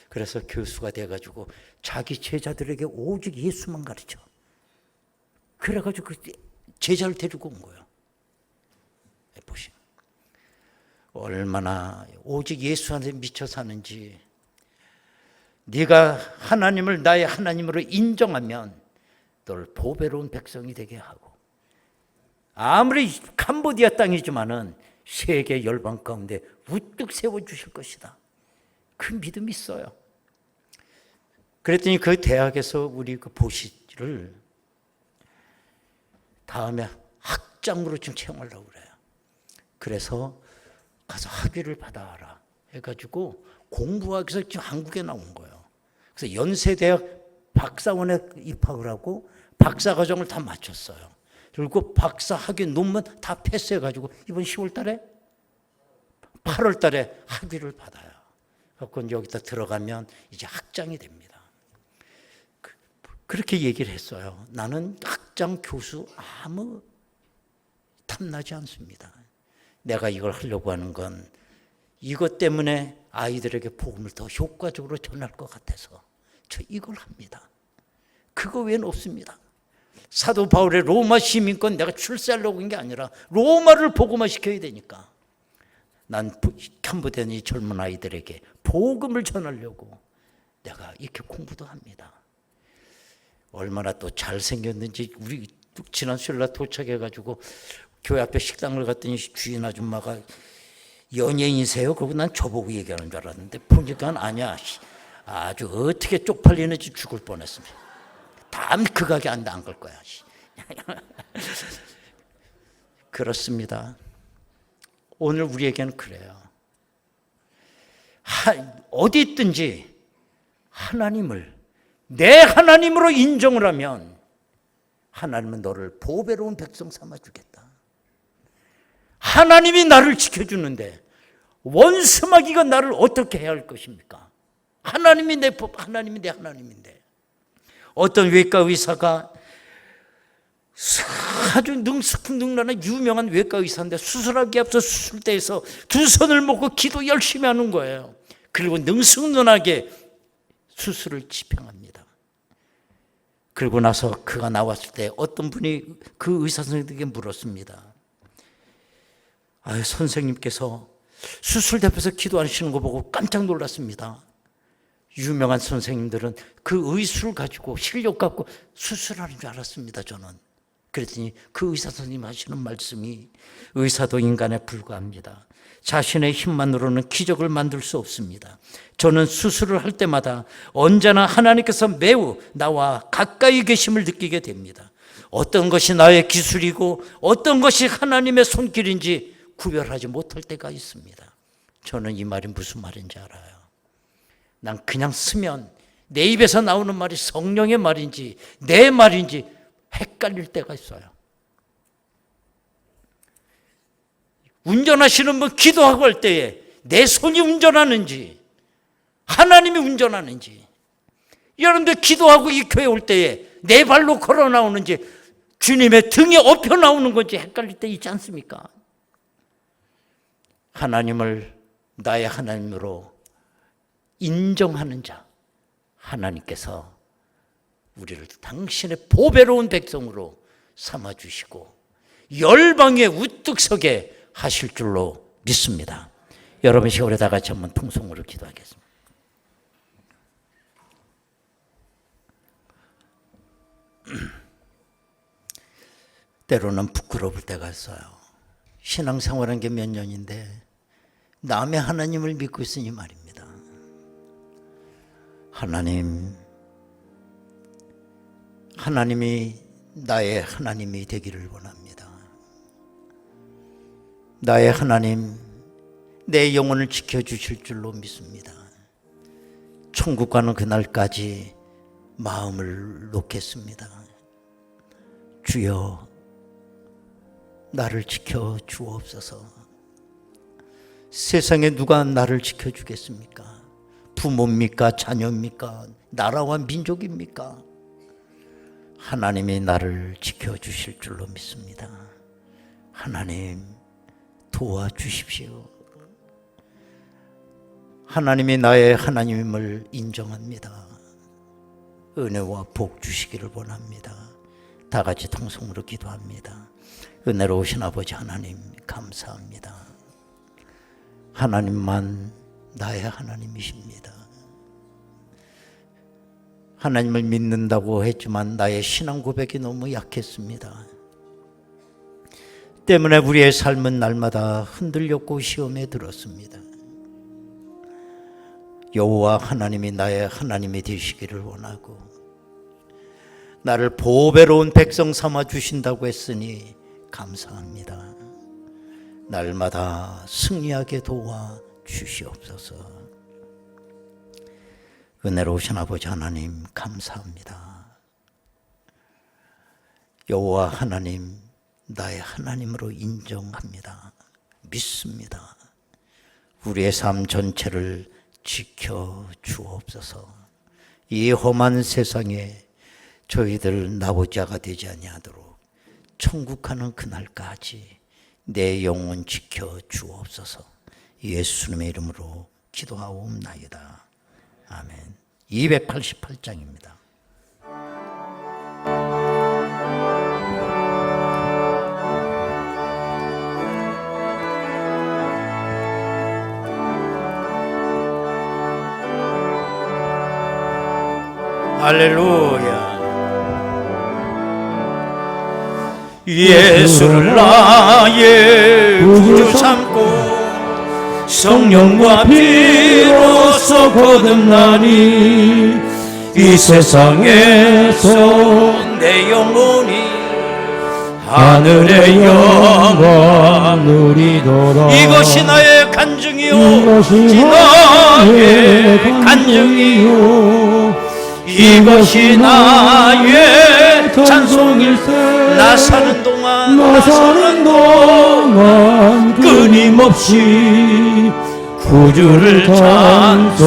Speaker 1: 그래서 교수가 돼가지고 자기 제자들에게 오직 예수만 가르쳐. 그래가지고 그 제자를 데리고 온 거예요. 보시면 얼마나 오직 예수한테 미쳐 사는지. 네가 하나님을 나의 하나님으로 인정하면 너를 보배로운 백성이 되게 하고, 아무리 캄보디아 땅이지만은 세계 열방 가운데 우뚝 세워주실 것이다. 그 믿음이 있어요. 그랬더니 그 대학에서 우리 그 보시를 다음에 학장으로 지금 채용하려고 그래요. 그래서 가서 학위를 받아라 해가지고 공부하기 위해서 지금 한국에 나온 거예요. 그래서 연세대학 박사원에 입학을 하고 박사 과정을 다 마쳤어요. 그리고 박사 학위 논문 다 패스해가지고 이번 10월 달에 8월 달에 학위를 받아요. 그래서 여기다 들어가면 이제 학장이 됩니다. 그렇게 얘기를 했어요. 나는 학장, 교수 아무 탐나지 않습니다. 내가 이걸 하려고 하는 건 이것 때문에 아이들에게 복음을 더 효과적으로 전할 것 같아서 저 이걸 합니다. 그거 외에는 없습니다. 사도 바울의 로마 시민권 내가 출세하려고 한 게 아니라 로마를 복음화 시켜야 되니까 난 캄보디아의 젊은 아이들에게 복음을 전하려고 내가 이렇게 공부도 합니다. 얼마나 또 잘생겼는지. 우리 지난 수요일 날 도착해가지고 교회 앞에 식당을 갔더니 주인 아줌마가 연예인이세요? 그러고 난 저보고 얘기하는 줄 알았는데 보니까 아니야. 아주 어떻게 쪽팔리는지 죽을 뻔했습니다. 다음 그 가게 안 갈 거야. 그렇습니다. 오늘 우리에게는 그래요. 어디 있든지 하나님을 내 하나님으로 인정을 하면 하나님은 너를 보배로운 백성 삼아주겠다. 하나님이 나를 지켜주는데 원수마귀가 나를 어떻게 해야 할 것입니까? 하나님이 내 하나님인데. 어떤 외과 의사가 아주 능숙능란한 유명한 외과 의사인데 수술하기 앞서 수술대에서 두 손을 먹고 기도 열심히 하는 거예요. 그리고 능숙능하게 수술을 집행합니다. 그리고 나서 그가 나왔을 때 어떤 분이 그 의사 선생님에게 물었습니다. 선생님께서 수술대 앞에서 기도하시는 거 보고 깜짝 놀랐습니다. 유명한 선생님들은 그 의술을 가지고 실력 갖고 수술하는 줄 알았습니다. 저는. 그랬더니 그 의사 선생님 하시는 말씀이 의사도 인간에 불과합니다. 자신의 힘만으로는 기적을 만들 수 없습니다. 저는 수술을 할 때마다 언제나 하나님께서 매우 나와 가까이 계심을 느끼게 됩니다. 어떤 것이 나의 기술이고 어떤 것이 하나님의 손길인지 구별하지 못할 때가 있습니다. 저는 이 말이 무슨 말인지 알아요. 난 그냥 쓰면 내 입에서 나오는 말이 성령의 말인지 내 말인지 헷갈릴 때가 있어요. 운전하시는 분 기도하고 할 때에 내 손이 운전하는지 하나님이 운전하는지, 여러분들 기도하고 이 교회 올 때에 내 발로 걸어 나오는지 주님의 등에 엎혀 나오는 건지 헷갈릴 때 있지 않습니까? 하나님을 나의 하나님으로 인정하는 자, 하나님께서 우리를 당신의 보배로운 백성으로 삼아주시고 열방에 우뚝 서게 하실 줄로 믿습니다. 여러분 시골에 다 같이 한번 통성으로 기도하겠습니다. 때로는 부끄러울 때가 있어요. 신앙생활한 게 몇 년인데 남의 하나님을 믿고 있으니 말입니다. 하나님이 나의 하나님이 되기를 원합니다. 나의 하나님, 내 영혼을 지켜주실 줄로 믿습니다. 천국 가는 그날까지 마음을 놓겠습니다. 주여, 나를 지켜 주옵소서. 세상에 누가 나를 지켜주겠습니까? 부모입니까? 자녀입니까? 나라와 민족입니까? 하나님이 나를 지켜주실 줄로 믿습니다. 하나님, 도와주십시오. 하나님이 나의 하나님임을 인정합니다. 은혜와 복 주시기를 원합니다. 다 같이 통성으로 기도합니다. 은혜로우신 아버지 하나님, 감사합니다. 하나님만 나의 하나님이십니다. 하나님을 믿는다고 했지만 나의 신앙 고백이 너무 약했습니다. 때문에 우리의 삶은 날마다 흔들렸고 시험에 들었습니다. 여호와 하나님이 나의 하나님이 되시기를 원하고 나를 보배로운 백성 삼아 주신다고 했으니 감사합니다. 날마다 승리하게 도와 주시옵소서. 은혜로우신 아버지 하나님 감사합니다. 여호와 하나님, 나의 하나님으로 인정합니다. 믿습니다. 우리의 삶 전체를 지켜 주옵소서. 이 험한 세상에 저희들 나오자가 되지 아니하도록 천국 가는 그날까지 내 영혼 지켜 주옵소서. 예수님의 이름으로 기도하옵나이다. 아멘. 288장입니다.
Speaker 2: 할렐루야. 예수를 나의 구주 삼고 성령과 피로써 거듭나니 이 세상에서 내 영혼이 하늘의 영광 누리도록. 이것이 나의 간증이요, 이것이 나의 간증이요, 이것이 나의 찬송일세. 나 사는 동안 끊임없이 구주를 찬송하리로다.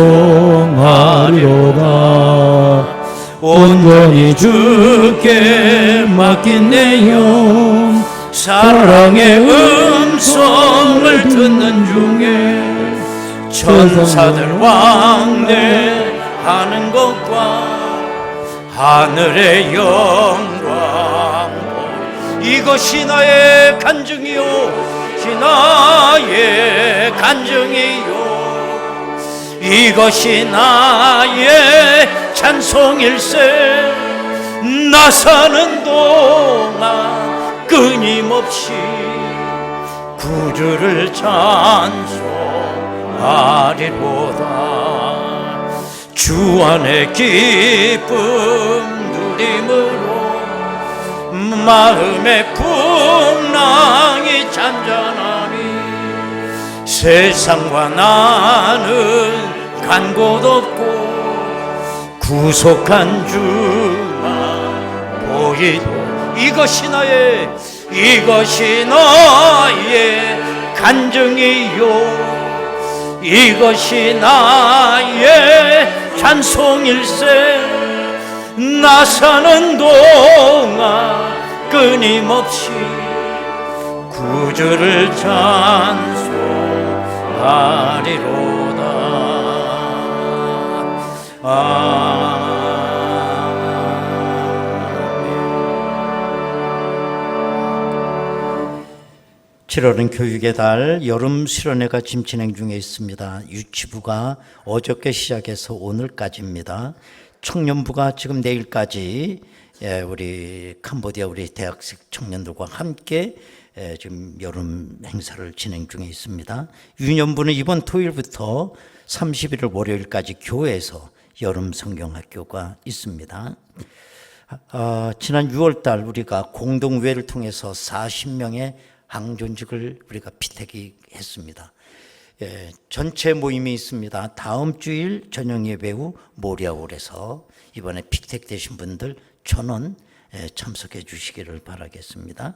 Speaker 2: 온전히 주께 맡긴 내 영, 사랑의 음성을 듣는 중에 천사들 왕래하는 것과 하늘의 영광, 이것이 나의 간증이요, 이것이 나의 간증이요, 이것이 나의 찬송일세. 나 사는 동안 끊임없이 구주를 찬송하리로다. 주 안의 기쁨 누림으로 마음의 풍랑이 잔잔하니 세상과 나는 간 곳 없고 구속한 주만 보이도. 이것이 나의 간증이요, 이것이 나의 찬송일세. 나 사는 동안 끊임없이 구주를 찬송하리로다.
Speaker 1: 아멘. 7월은 교육의 달, 여름 수련회가 지금 진행 중에 있습니다. 유치부가 어저께 시작해서 오늘까지입니다. 청년부가 지금 내일까지 우리 캄보디아 우리 대학생 청년들과 함께 지금 여름 행사를 진행 중에 있습니다. 유년부는 이번 토요일부터 31일 월요일까지 교회에서 여름 성경학교가 있습니다. 지난 6월달 우리가 공동회를 통해서 40명의 항존직을 우리가 피택했습니다. 전체 모임이 있습니다. 다음 주일 저녁 예배 후 모리아홀에서 이번에 피택되신 분들 1,000원 참석해 주시기를 바라겠습니다.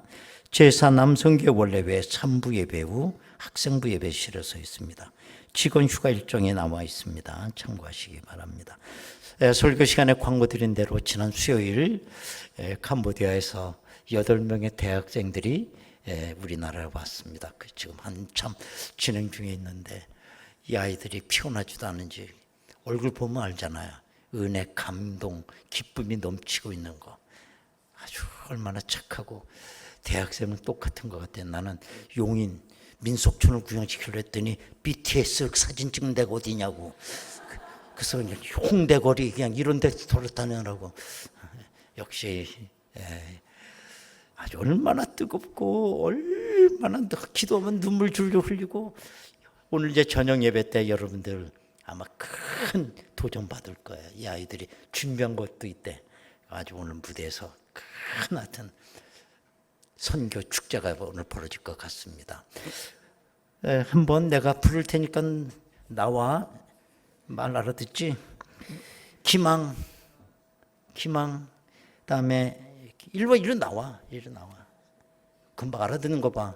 Speaker 1: 제4 남성교회 원래회 3부 예배 후 학생부 예배실에서 있습니다. 직원 휴가 일정이 나와 있습니다. 참고하시기 바랍니다. 설교 시간에 광고 드린 대로 지난 수요일 캄보디아에서 8명의 대학생들이 우리나라에 왔습니다. 지금 한참 진행 중에 있는데 이 아이들이 피곤하지도 않은지 얼굴 보면 알잖아요. 은혜, 감동, 기쁨이 넘치고 있는 거. 아주 얼마나 착하고 대학생은 똑같은 것 같아요. 나는 용인 민속촌을 구경시키려 했더니 BTS 사진 찍는 데가 어디냐고. 그래서 그냥 홍대거리 그냥 이런 데 돌아다니느라고. 역시 아주 얼마나 뜨겁고 얼마나 기도하면 눈물 줄줄 흘리고. 오늘 이제 저녁 예배 때 여러분들 아마 큰 도전 받을 거예요. 이 아이들이 준비한 것도 있대. 아주 오늘 무대에서 큰 하여튼 선교 축제가 오늘 벌어질 것 같습니다. 한번 내가 부를 테니까 나와. 말 알아듣지? 기망, 그다음에 이리 나와. 금방 알아듣는 거 봐.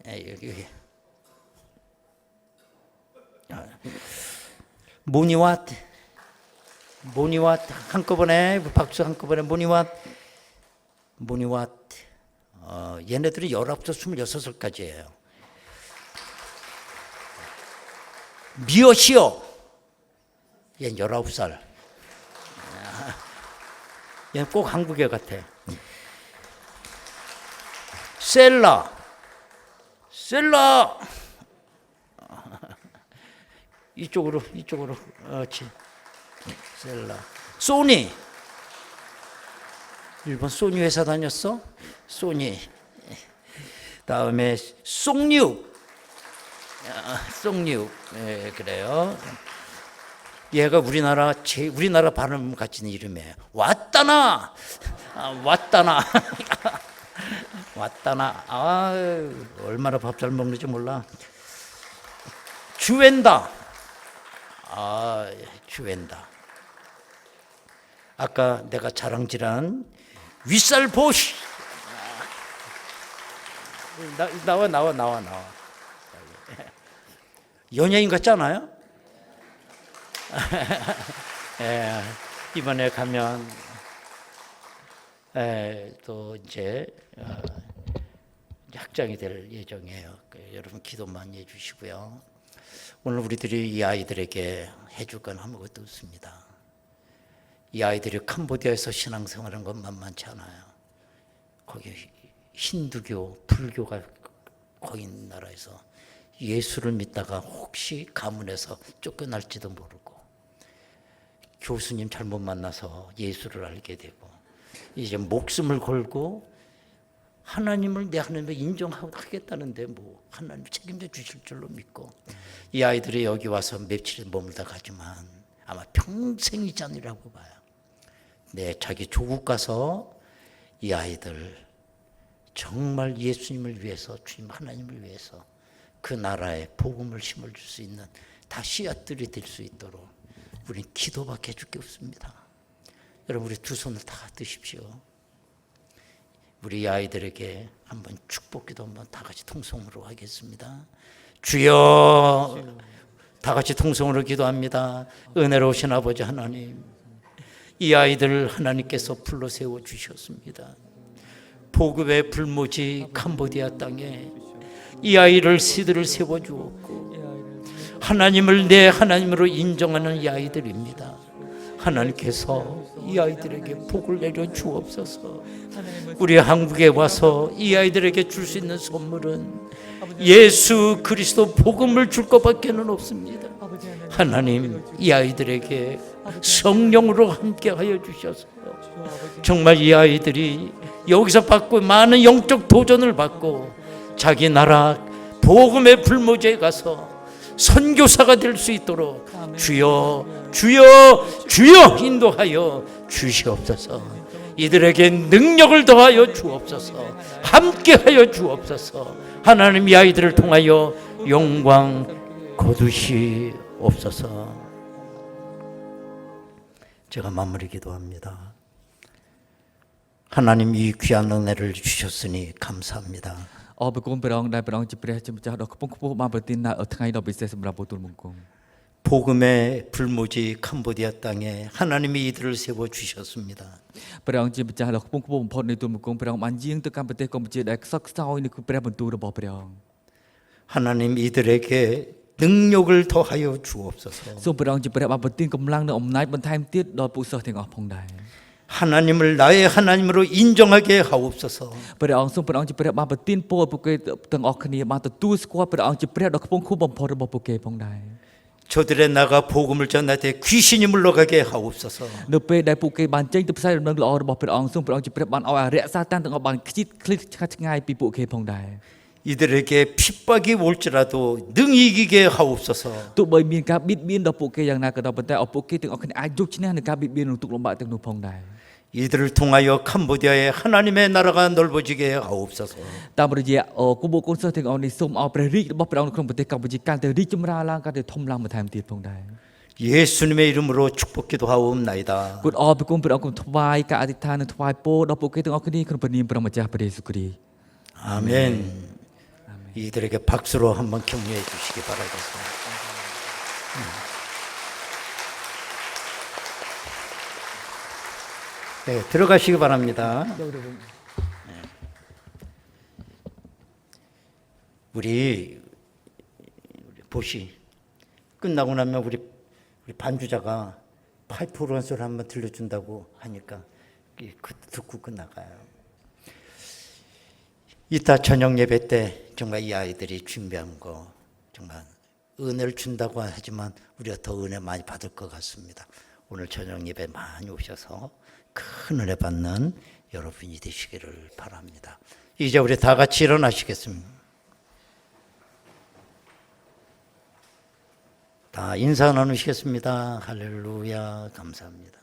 Speaker 1: 여기. 모니왓 한꺼번에 박수 한꺼번에 모니왓. 얘네들이 19살, 26살까지예요. 미어시오. 얘 19살. 얘 꼭 한국애 같아. 셀라. 이쪽으로. 그렇지. 셀라. 소니. 일본 소니 회사 다녔어? 소니. 다음에 송육. 네, 그래요. 얘가 우리나라 발음 같은 이름이에요. 왔다나. 얼마나 밥 잘 먹는지 몰라. 주엔다. 아까 내가 자랑질한 윗살 보시. 나와. 연예인 같지 않아요? 이번에 가면 또 이제 학장이 될 예정이에요. 여러분 기도 많이 해주시고요. 오늘 우리들이 이 아이들에게 해줄 건 아무것도 없습니다. 이 아이들이 캄보디아에서 신앙생활한 건 만만치 않아요. 거기 힌두교, 불교가 거기 있는 나라에서 예수를 믿다가 혹시 가문에서 쫓겨날지도 모르고 교수님 잘못 만나서 예수를 알게 되고 이제 목숨을 걸고 하나님을 내 하나님을 인정하겠다는데 뭐 하나님 책임져 주실 줄로 믿고 이 아이들이 여기 와서 며칠 머물다 가지만 아마 평생이지 않으라고 봐요. 자기 조국 가서 이 아이들 정말 예수님을 위해서 주님 하나님을 위해서 그 나라에 복음을 심어줄 수 있는 다 씨앗들이 될 수 있도록 우린 기도밖에 해줄 게 없습니다. 여러분 우리 두 손을 다 드십시오. 우리 아이들에게 한번 축복기도 한번 다 같이 통성으로 하겠습니다. 주여, 다 같이 통성으로 기도합니다. 은혜로우신 아버지 하나님, 이 아이들 하나님께서 불러 세워 주셨습니다. 복음의 불모지 캄보디아 땅에 이 아이를 씨들을 세워 주었고 하나님을 내 하나님으로 인정하는 이 아이들입니다. 하나님께서 이 아이들에게 복을 내려 주옵소서. 우리 한국에 와서 이 아이들에게 줄 수 있는 선물은 예수 그리스도 복음을 줄 것밖에는 없습니다. 하나님, 이 아이들에게 성령으로 함께하여 주셔서 정말 이 아이들이 여기서 받고 많은 영적 도전을 받고 자기 나라 복음의 불모지에 가서 선교사가 될 수 있도록 주여 인도하여 주시옵소서. 이들에게 능력을 더하여 주옵소서. 함께하여 주옵소서. 하나님, 이 아이들을 통하여 영광 거두시옵소서. 제가 마무리 기도합니다. 하나님, 이 귀한 은혜를 주셨으니 감사합니다.
Speaker 4: អរគុណព្រះអង្គដែលព្រះអង្គជាព្រះជាម្ចាស់ដ៏ខ្ពង់ខ្ពស់បានប្រទាននៅថ្ងៃដ៏ពិសេសសម្រាប់បុទូលបង្គំ
Speaker 1: 복음의 불모지 캄보디아 땅에 하나님이 이들을 세워 주셨습니다.
Speaker 4: ព្រះអង្គជាម្ចាស់ដ៏ខ្ពង់ខ្ពស់បំផុតនៃទូលបង្គំព្រះអង្គបានយាងទៅកាន់ប្រទេសកម្ពុជាដែលខ្សត់ខ្សោយនៃព្រះបន្ទូលរបស់ព្រះអង្គ
Speaker 1: 하나님, 이들에게 능력을 더하여 주옵소서.
Speaker 4: សូមព្រះអង្គជាព្រះបានប្រទានកម្លាំងនិងអំណាចបន្ថែមទៀតដល់ពួកសិស្សទាំងអស់ផងដែរ
Speaker 1: 하나님을 나의 하나님으로 인정하게 하옵소서.
Speaker 4: ព្រះអង្គសូមព្រះអង្គជាព្រះបានប្រទានពរពួកគេទាំងអស់គ្នាបានទទួលស្គាល់ព្រះអង្គជាព្រះដ៏ខ្ពង់ខ្ពស់បំផុតរបស់ពួកគេផងដែរ
Speaker 1: 저들의 나가 복음을 전할 때 귀신이 물러가게 하옵소서.
Speaker 4: នៅពេលដែលពួកគេបានចេញទៅផ្សាយដំណឹងល្អរបស់ព្រះអង្គសូមព្រះអង្គជាព្រះបានឲ្យអរិយសាតានទាំងអស់បានខ្ជិតឃ្លីតឆ្ងាយពីពួកគេផងដែរ
Speaker 1: 이들에게 핍박이 올지라도 능히 이기게 하옵소서.
Speaker 4: ទោះបីមានការបៀតបៀនដល់ពួកគេយ៉ាងណាក៏ដោយប៉ុន្តែឲ្យពួកគេទាំងអស់គ្នាអាចយកឈ្នះនឹងការបៀតបៀននិងទុក្ខលំបាកទាំងនោះផងដែរ
Speaker 1: 이들을 통하여 캄보디아의 하나님의 나라가 넓어지게 하옵소서.
Speaker 4: តាមរយៈគូបកូនសិស្សទាំងអស់នេះសូមឲ្យព្រះរាជរបស់ព្រះអង្គនៅក្នុងប្រទេសកម្ពុជាកាន់តែរីកចម្រើនឡើងកាន់តែធំឡើងបន្ថែមទៀតផងដែរ
Speaker 1: 예수님의 이름으로 축복 기도하옵나이다.
Speaker 4: គូតអរព្រះគុណព្រះអង្គគុំថ្វាយការអធិដ្ឋាននិងថ្វាយពរដល់ពួកគេទាំងអស់គ្នាក្នុងព្រះនាមព្រះម្ចាស់ព្រះយេស៊ូវគ្រីស្ទ
Speaker 1: 아멘. 이들에게 박수로 한번 격려해 주시기 바라겠습니다. 네, 들어가시기 바랍니다. 네. 우리 보시 끝나고 나면 우리 반주자가 파이프 연소를 한번 들려준다고 하니까 듣고 끝나가요. 이따 저녁 예배 때 정말 이 아이들이 준비한 거 정말 은혜를 준다고 하지만 우리가 더 은혜 많이 받을 것 같습니다. 오늘 저녁 예배 많이 오셔서 큰 은혜 받는 여러분이 되시기를 바랍니다. 이제 우리 다 같이 일어나시겠습니다. 다 인사 나누시겠습니다. 할렐루야, 감사합니다.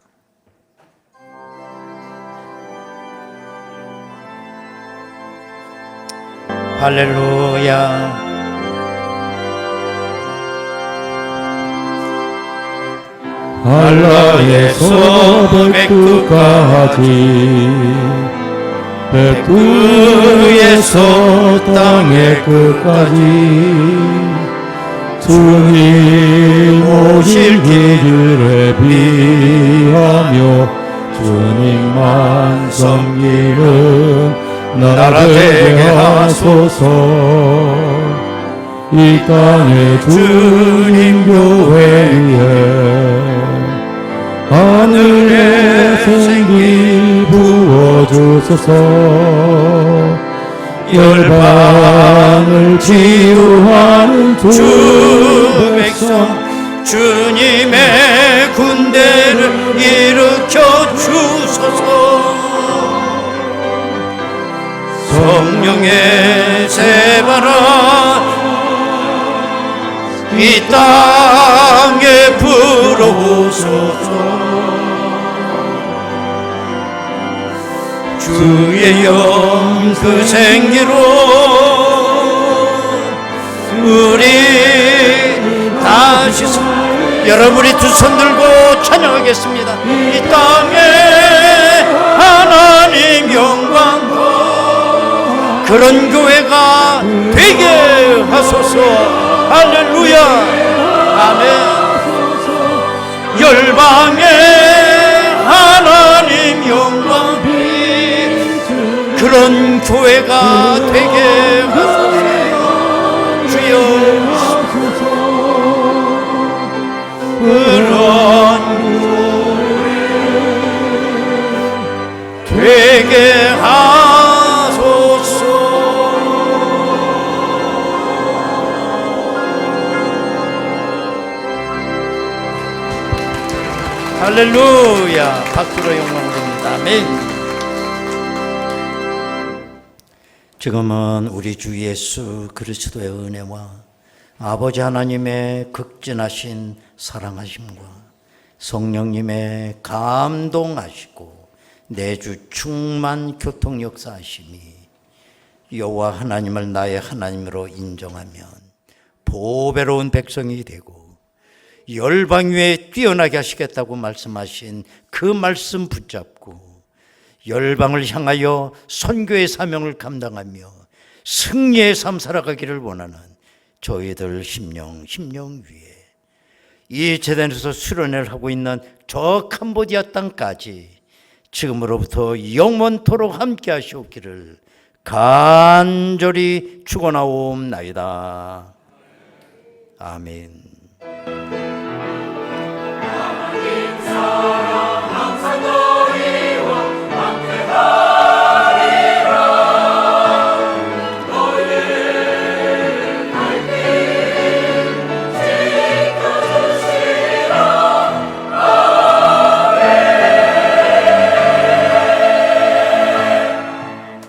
Speaker 1: 할렐루야.
Speaker 2: 한라에서 백두까지 백두에서 땅의 끝까지 주님 오실 길을 비하며 주님만 섬기는 나라 되게 하소서. 이 땅에 주님 교회 위에 하늘의 생기 부어주소서. 열방을 치유하는 주 백성 주님의 군대를 일으켜 주소서. 성령의 새바람 이 땅에 불어오소서. 주의 영 그 생기로 우리 다시 여러분이 두 손 들고 찬양하겠습니다. 이 땅에 하나님 영광 그런 교회가 되게 하소서. 할렐루야. 아멘. 열방에 하나님 영광 그런 교회가 되게 하소서. 주여 그런 교회 되게 하소서. 할렐루야. 박수로 영광 드립니다. 아멘. 지금은 우리 주 예수 그리스도의 은혜와 아버지 하나님의 극진하신 사랑하심과 성령님의 감동하시고 내주 충만 교통 역사하심이 여호와 하나님을 나의 하나님으로 인정하면 보배로운 백성이 되고 열방 위에 뛰어나게 하시겠다고 말씀하신 그 말씀 붙잡고 열방을 향하여 선교의 사명을 감당하며 승리의 삶 살아가기를 원하는 저희들 심령 위에 이 재단에서 수련회를 하고 있는 저 캄보디아 땅까지 지금으로부터 영원토록 함께 하시옵기를 간절히 축원하옵나이다. 아멘. 하나님 사랑 항상 너희와 함께하